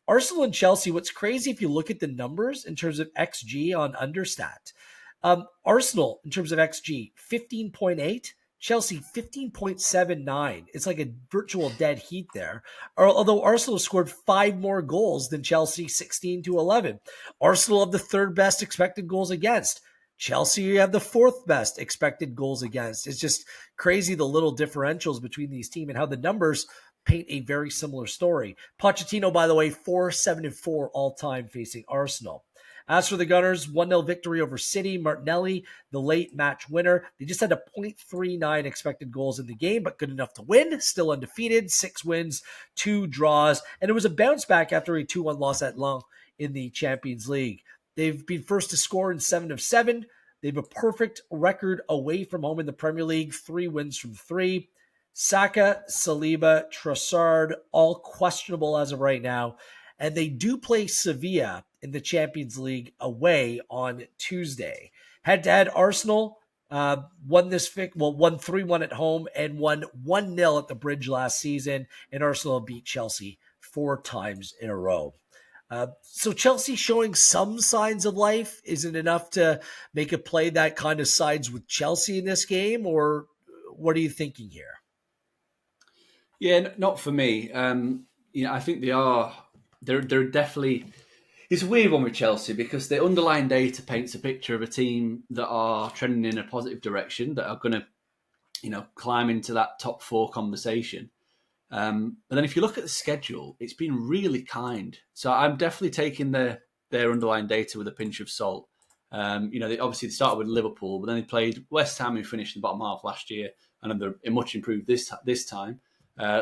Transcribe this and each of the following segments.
Arsenal and Chelsea, what's crazy if you look at the numbers in terms of XG on Understat, Arsenal in terms of XG, 15.8, Chelsea 15.79. It's like a virtual dead heat there. Although Arsenal scored 5 more goals than Chelsea, 16-11. Arsenal have the third best expected goals against. Chelsea have the fourth best expected goals against. It's just crazy the little differentials between these teams and how the numbers paint a very similar story. Pochettino, by the way, 4-7-4 all-time facing Arsenal. As for the Gunners, 1-0 victory over City. Martinelli, the late match winner. They just had a .39 expected goals in the game, but good enough to win. Still undefeated, 6 wins, 2 draws. And it was a bounce back after a 2-1 loss at Lens in the Champions League. They've been first to score in 7 of 7. They have a perfect record away from home in the Premier League, 3 wins from 3. Saka, Saliba, Trossard, all questionable as of right now. And they do play Sevilla in the Champions League away on Tuesday. Head-to-head, Arsenal won 3-1 at home and won 1-0 at the Bridge last season. And Arsenal beat Chelsea 4 times in a row. So Chelsea showing some signs of life. Isn't enough to make a play that kind of sides with Chelsea in this game? Or what are you thinking here? Yeah, not for me. I think they're definitely. It's a weird one with Chelsea because the underlying data paints a picture of a team that are trending in a positive direction, that are going to, climb into that top 4 conversation. But then if you look at the schedule, it's been really kind. So I'm definitely taking their underlying data with a pinch of salt. They obviously started with Liverpool, but then they played West Ham, who finished in the bottom half last year, and they're much improved this time.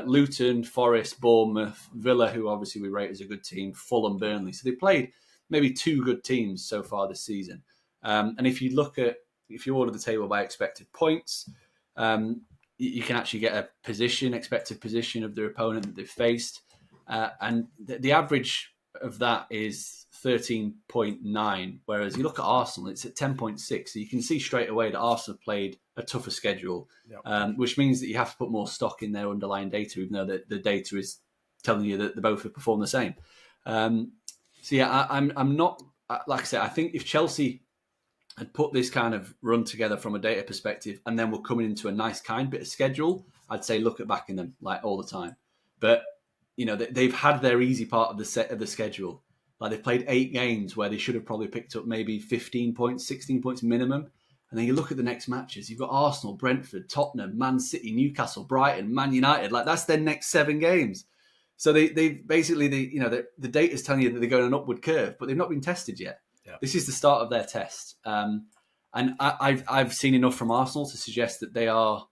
Luton, Forest, Bournemouth, Villa, who obviously we rate as a good team, Fulham, Burnley. So they played maybe 2 good teams so far this season. And if you order the table by expected points, you can actually get a expected position of their opponent that they've faced. And the average of that is 13.9, whereas you look at Arsenal, it's at 10.6. So you can see straight away that Arsenal played a tougher schedule, which means that you have to put more stock in their underlying data, even though the data is telling you that they both have performed the same. I'm not, like I said, I think if Chelsea had put this kind of run together from a data perspective and then we're coming into a nice kind bit of schedule, I'd say look at backing them like all the time. But, they've had their easy part of the schedule. Like they've played 8 games where they should have probably picked up maybe 15 points, 16 points minimum. And then you look at the next matches, you've got Arsenal, Brentford, Tottenham, Man City, Newcastle, Brighton, Man United. Like that's their next 7 games. So they basically, the data is telling you that they're going on an upward curve, but they've not been tested yet. Yeah. This is the start of their test. And I've seen enough from Arsenal to suggest that they are,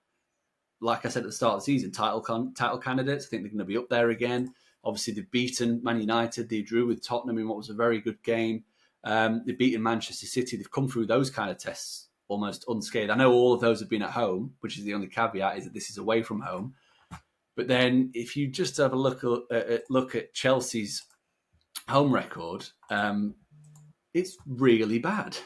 like I said at the start of the season, title candidates. I think they're going to be up there again. Obviously, they've beaten Man United. They drew with Tottenham in what was a very good game. They've beaten Manchester City. They've come through those kind of tests almost unscathed. I know all of those have been at home, which is the only caveat, is that this is away from home. But then if you just have a look at Chelsea's home record, it's really bad.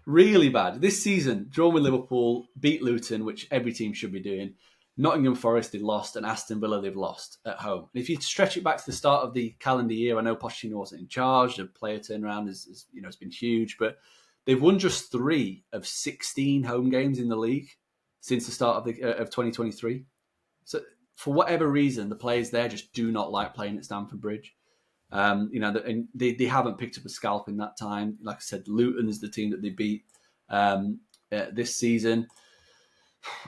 Really bad. This season, drawn with Liverpool, beat Luton, which every team should be doing. Nottingham Forest, they lost, and Aston Villa, they've lost at home. And if you stretch it back to the start of the calendar year, I know Pochettino wasn't in charge. The player turnaround has been huge, but they've won just 3 of 16 home games in the league since the start of 2023. So for whatever reason, the players there just do not like playing at Stamford Bridge. And they haven't picked up a scalp in that time. Like I said, Luton is the team that they beat this season.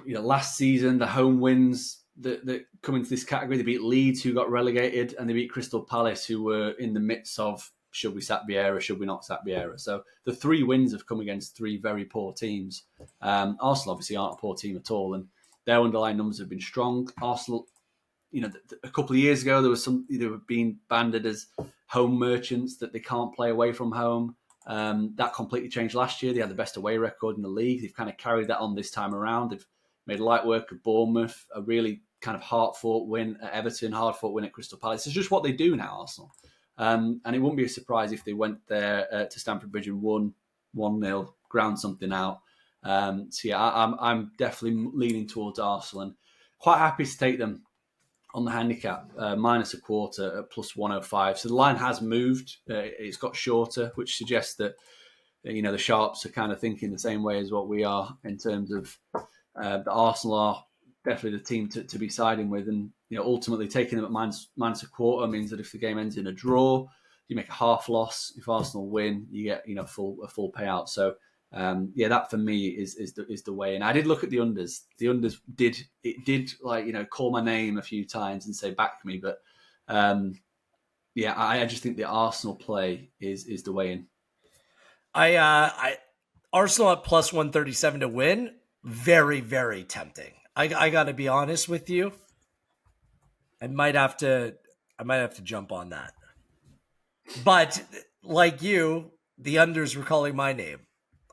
Last season, the home wins that come into this category, they beat Leeds, who got relegated, and they beat Crystal Palace, who were in the midst of, should we sack Vieira, should we not sack Vieira? So the 3 wins have come against 3 very poor teams. Arsenal obviously aren't a poor team at all, and their underlying numbers have been strong. Arsenal, a couple of years ago, they were being banded as home merchants, that they can't play away from home. That completely changed last year. They had the best away record in the league. They've kind of carried that on this time around. They've made light work of Bournemouth, a really kind of hard-fought win at Everton, hard-fought win at Crystal Palace. It's just what they do now, Arsenal. And it wouldn't be a surprise if they went there to Stamford Bridge and won 1-0, ground something out. I'm definitely leaning towards Arsenal and quite happy to take them on the handicap, minus a quarter at plus 105. So the line has moved. It's got shorter, which suggests that the sharps are kind of thinking the same way as what we are in terms of the Arsenal are definitely the team to be siding with. And ultimately taking them at minus a quarter means that if the game ends in a draw, you make a half loss. If Arsenal win, you get a full payout. So that for me is the way. And I did look at the unders. The unders did call my name a few times and say back me, but I just think the Arsenal play is the way in. I Arsenal at plus 137 to win, very, very tempting. I got to be honest with you. I might have to jump on that. But like you, the unders were calling my name.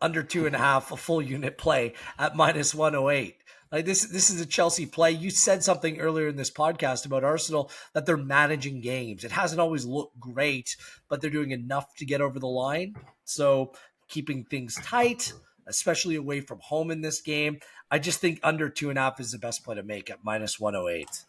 Under 2.5, a full unit play at minus 108. Like this is a Chelsea play. You said something earlier in this podcast about Arsenal that they're managing games. It hasn't always looked great, but they're doing enough to get over the line. So keeping things tight, especially away from home in this game. I just think under 2.5 is the best play to make at minus 108.